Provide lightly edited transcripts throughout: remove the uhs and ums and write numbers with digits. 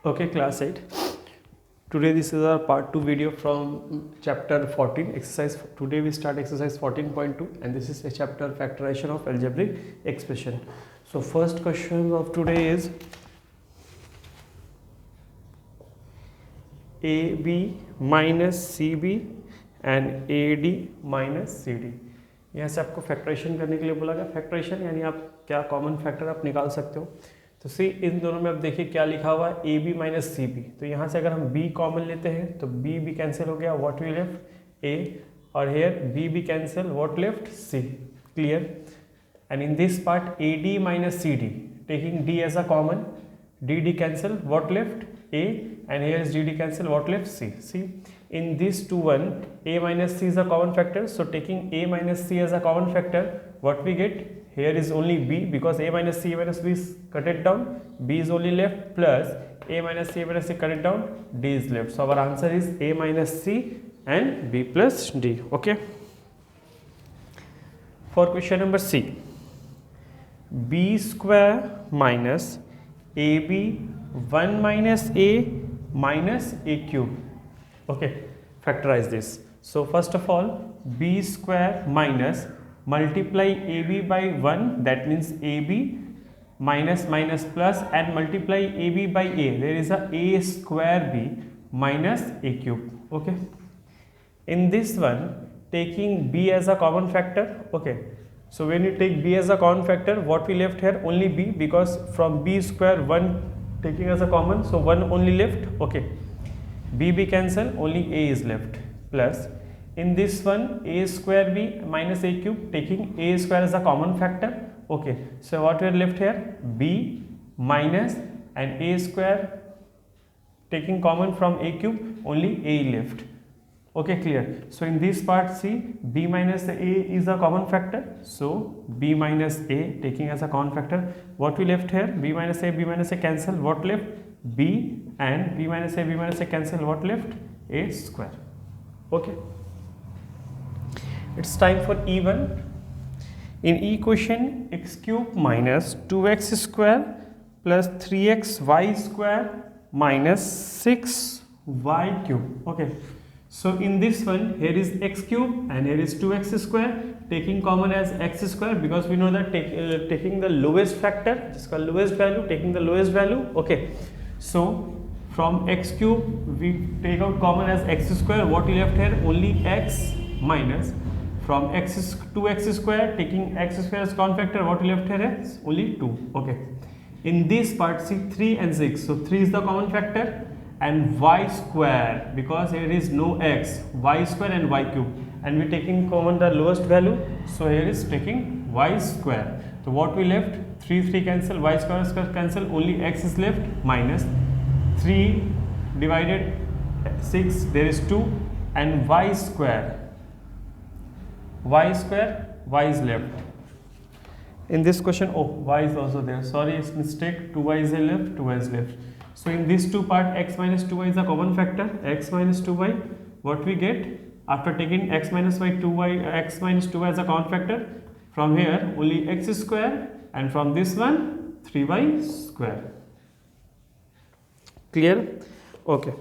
Okay, class 8. Today this is our part 2 video from chapter 14 exercise. Today we start exercise 14.2 and this is a chapter factorization of algebraic expression. So first question of today is AB minus CB and AD minus CD. यहाँ से आपको factorisation करने के लिए बोला गया. Factorisation यानी आप क्या कॉमन फैक्टर आप निकाल सकते हो. तो सी इन दोनों में अब देखिए क्या लिखा हुआ है A B minus C B. तो यहाँ से अगर हम b कॉमन लेते हैं तो b भी कैंसिल हो गया. व्हाट वी लेफ्ट a और हेयर b भी कैंसिल. What left c. Clear. And in this part A D minus C D taking d as a common. d cancel. What left a and here is d cancel. What left c. See in this two one a minus c is a common factor. So taking a minus c as a common factor, what we get here is only b because a minus c minus b is cut it down. b is only left plus a minus c minus c cut it down. d is left. So our answer is a minus c and b plus d. Okay. For question number c, b square minus ab 1 minus a minus a cube. Okay, factorize this. So first of all, b square minus multiply ab by 1, that means ab minus minus plus and multiply ab by a, there is a square b minus a cube. Okay, in this one taking b as a common factor. Okay, so when you take b as a common factor, what we left here only b because from b square 1 taking as a common, so 1 only left. Okay, b cancel, only a is left plus in this one a square b minus a cube taking a square as a common factor. Okay, so what we are left here b minus and a square taking common from a cube, only a left. Okay, clear. So in this part see b minus a is a common factor, so b minus a taking as a common factor. What we left here b minus a cancel. What left b and b minus a cancel. What left a square. Okay, it's time for E1. In equation x cube minus 2x square plus 3xy square minus 6y cube. Okay, so in this one here is x cube and here is 2x square taking common as x square because we know that taking the lowest factor, जिसका lowest value, taking the lowest value. Okay, so from x cube we take out common as x square. What we left here only x minus from x 2x square taking x square as common factor. What we left here is only 2. Okay, in this part see 3 and 6, so 3 is the common factor and y square because here is no x, y square and y cube and we taking common the lowest value, so here is taking y square. So what we left 3 cancel, y square cancel, only x is left minus 3 divided 6, there is 2 and y square, y is left. In this question, oh, y is also there, sorry, it's mistake, 2y is left, 2y is left. So in this two part x minus 2y is a common factor. X minus 2y, what we get after taking x minus y 2y, x minus 2y as a common factor, from here only x square and from this one 3y square. Clear? Okay,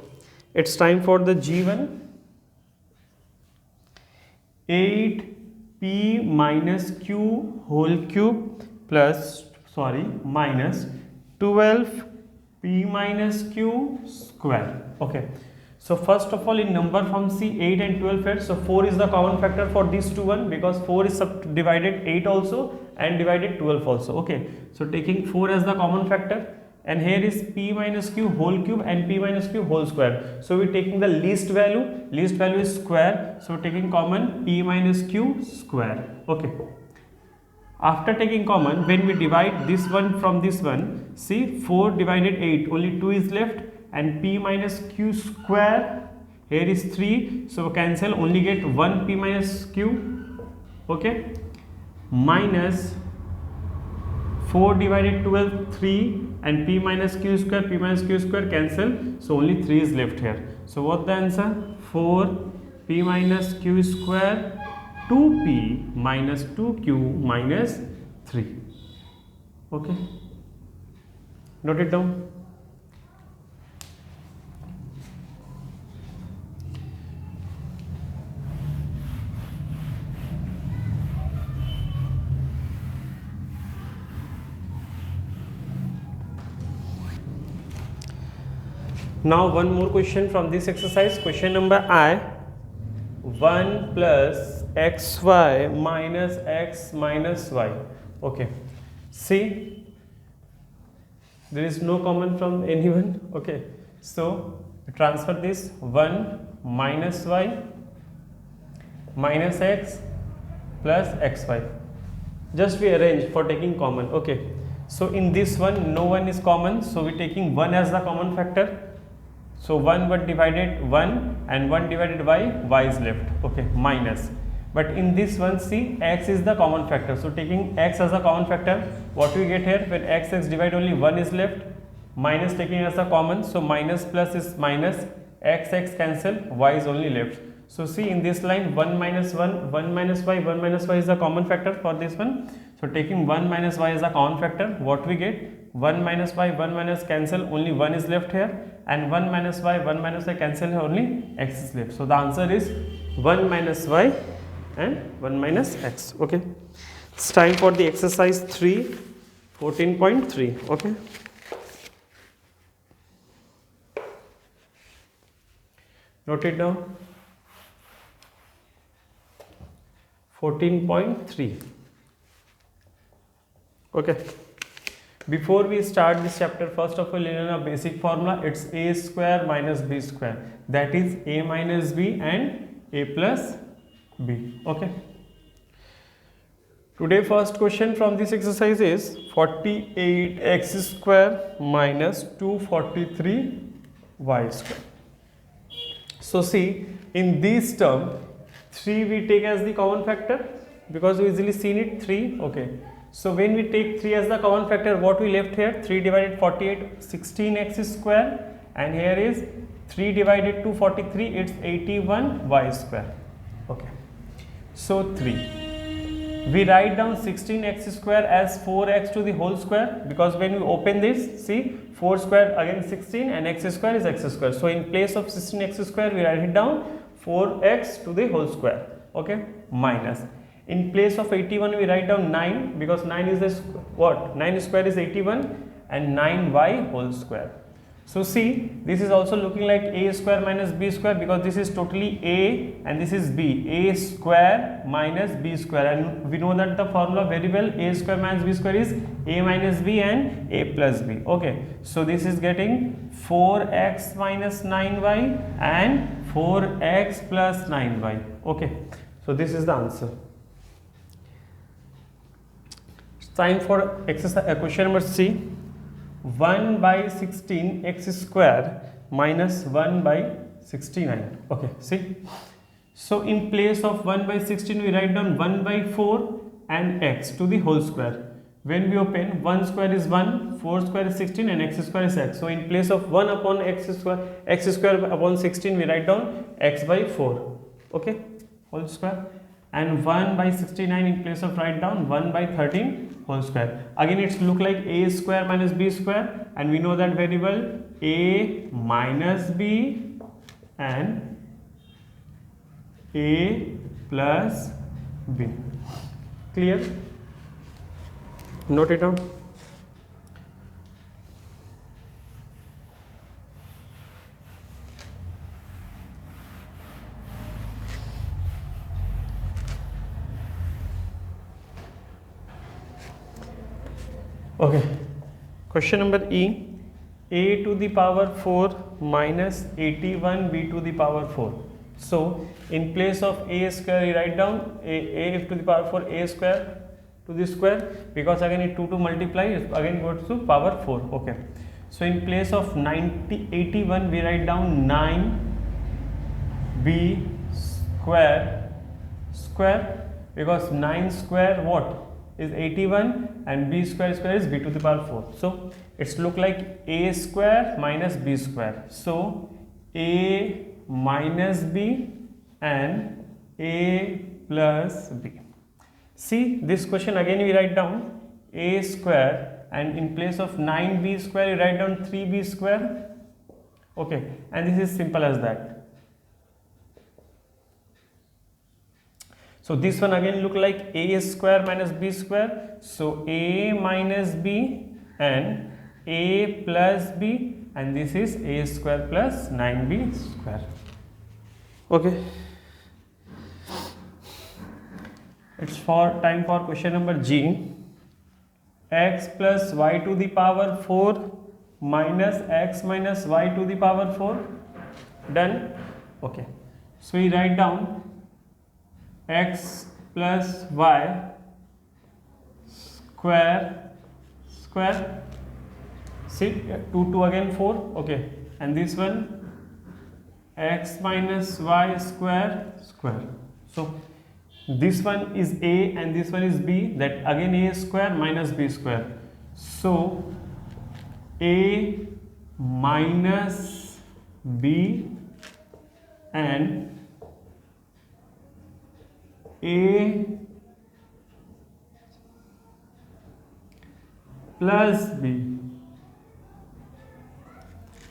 it's time for the G1. 8p minus q whole cube plus minus 12 p minus q square. Okay, so first of all in number form see 8 and 12 here, so 4 is the common factor for these two one because 4 is divided 8 also and divided 12 also. Okay, so taking 4 as the common factor and here is p minus q whole cube and p minus q whole square, so we taking the least value is square, so taking common p minus q square. Okay, after taking common, when we divide this one from this one, see 4 divided 8, only 2 is left and p minus q square, here is 3, so cancel, only get 1 p minus q. Okay, minus 4 divided 12, 3 and p minus q square cancel, so only 3 is left here. So what the answer? 4 p minus q square 2p minus 2q minus 3. Okay, note it down. Now one more question from this exercise. Question number I. 1 plus xy minus x minus y. Okay. See, there is no common from anyone. Okay. So transfer this 1 minus y minus x plus xy. Just we arrange for taking common. Okay. So in this one, no one is common. So we taking 1 as the common factor. So 1 divided 1 and 1 divided y is left. Okay, minus. But in this one, see, x is the common factor. So taking x as a common factor, what we get here, when x divide only 1 is left, minus taking as a common. So minus plus is minus, x cancel, y is only left. So see in this line 1 minus 1, 1 minus y, 1 minus y is the common factor for this one. So taking 1 minus y as a common factor, what we get? 1 minus y, 1 minus cancel, only 1 is left here, and 1 minus y cancel, only x is left. So the answer is 1 minus y and 1 minus x. Okay. It's time for the exercise 3, 14.3. Okay. Note it down. 14.3. Okay. Before we start this chapter, first of all, learn a basic formula. It's a square minus b square. That is a minus b and a plus b. Okay. Today first question from this exercise is 48x square minus 243y square. So see, in this term, 3 we take as the common factor because we easily seen it 3. Okay. So when we take 3 as the common factor, what we left here? 3 divided 48, 16x square, and here is 3 divided 243, it's 81y square. Okay. So 3. We write down 16x square as 4x to the whole square, because when we open this, see, 4 square again 16 and x square is x square. So in place of 16x square, we write it down 4x to the whole square. Okay. Minus. In place of 81, we write down 9, because 9 is this what? 9 square is 81 and 9y whole square. So see, this is also looking like a square minus b square, because this is totally a and this is b. A square minus b square, and we know that the formula very well. A square minus b square is a minus b and a plus b. Okay, so this is getting 4x minus 9y and 4x plus 9y. Okay, so this is the answer. Time for exercise question number C. 1 by 16 x square minus 1 by 69. Okay, see. So in place of 1 by 16, we write down 1 by 4 and x to the whole square. When we open, 1 square is 1, 4 square is 16 and x square is x. So in place of 1 upon x square upon 16, we write down x by 4. Okay, whole square. And 1 by 69 in place of write down 1 by 13 whole square. Again it's look like a square minus b square, and we know that very well, a minus b and a plus b. Clear? Note it down. Okay, question number E. A to the power 4 minus 81b to the power 4. So in place of a square, you write down a to the power 4, a square to the square, because again it 2 to multiply, again goes to power 4. Okay, so in place of 81, we write down 9b square, because 9 square what is 81 and b square is b to the power 4. So it's look like a square minus b square. So a minus b and a plus b. See this question again, we write down a square, and in place of 9b square, you write down 3b square. Okay, and this is simple as that. So this one again look like a square minus b square. So a minus b and a plus b and this is a square plus 9b square. Okay, it's for time for question number G. X plus y to the power 4 minus x minus y to the power 4. Done. Okay, so we write down x plus y square square. See, 2 again 4. Okay, and this one x minus y square square. So this one is a and this one is b, that again a square minus b square. So a minus b and a plus b.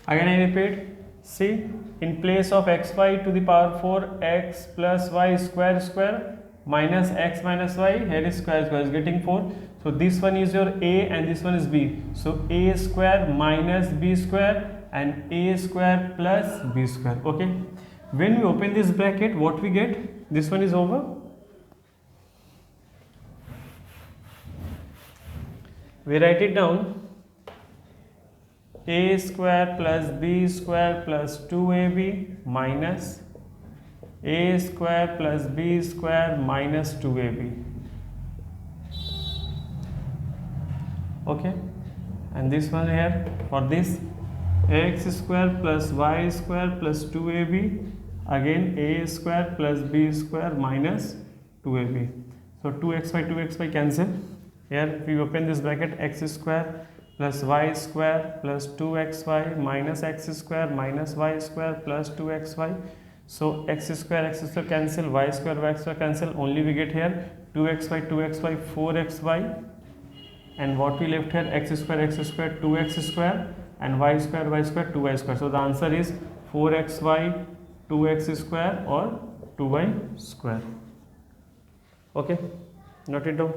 Again I repeat, see, in place of xy to the power 4, x plus y square square minus x minus y, here is square is getting 4. So this one is your a and this one is b. So a square minus b square and a square plus b square. Okay, when we open this bracket, what we get? This one is over. We write it down. A square plus b square plus 2ab minus a square plus b square minus 2ab. Okay, and this one here, for this x square plus y square plus 2ab, again a square plus b square minus 2ab. So 2xy cancel. Here we open this bracket, x square plus y square plus 2xy minus x square minus y square plus 2xy. So x square cancel, y square cancel, only we get here 2xy 4xy, and what we left here, x square 2x square and y square 2y square. So the answer is 4xy 2x square or 2y square. Okay, note it down.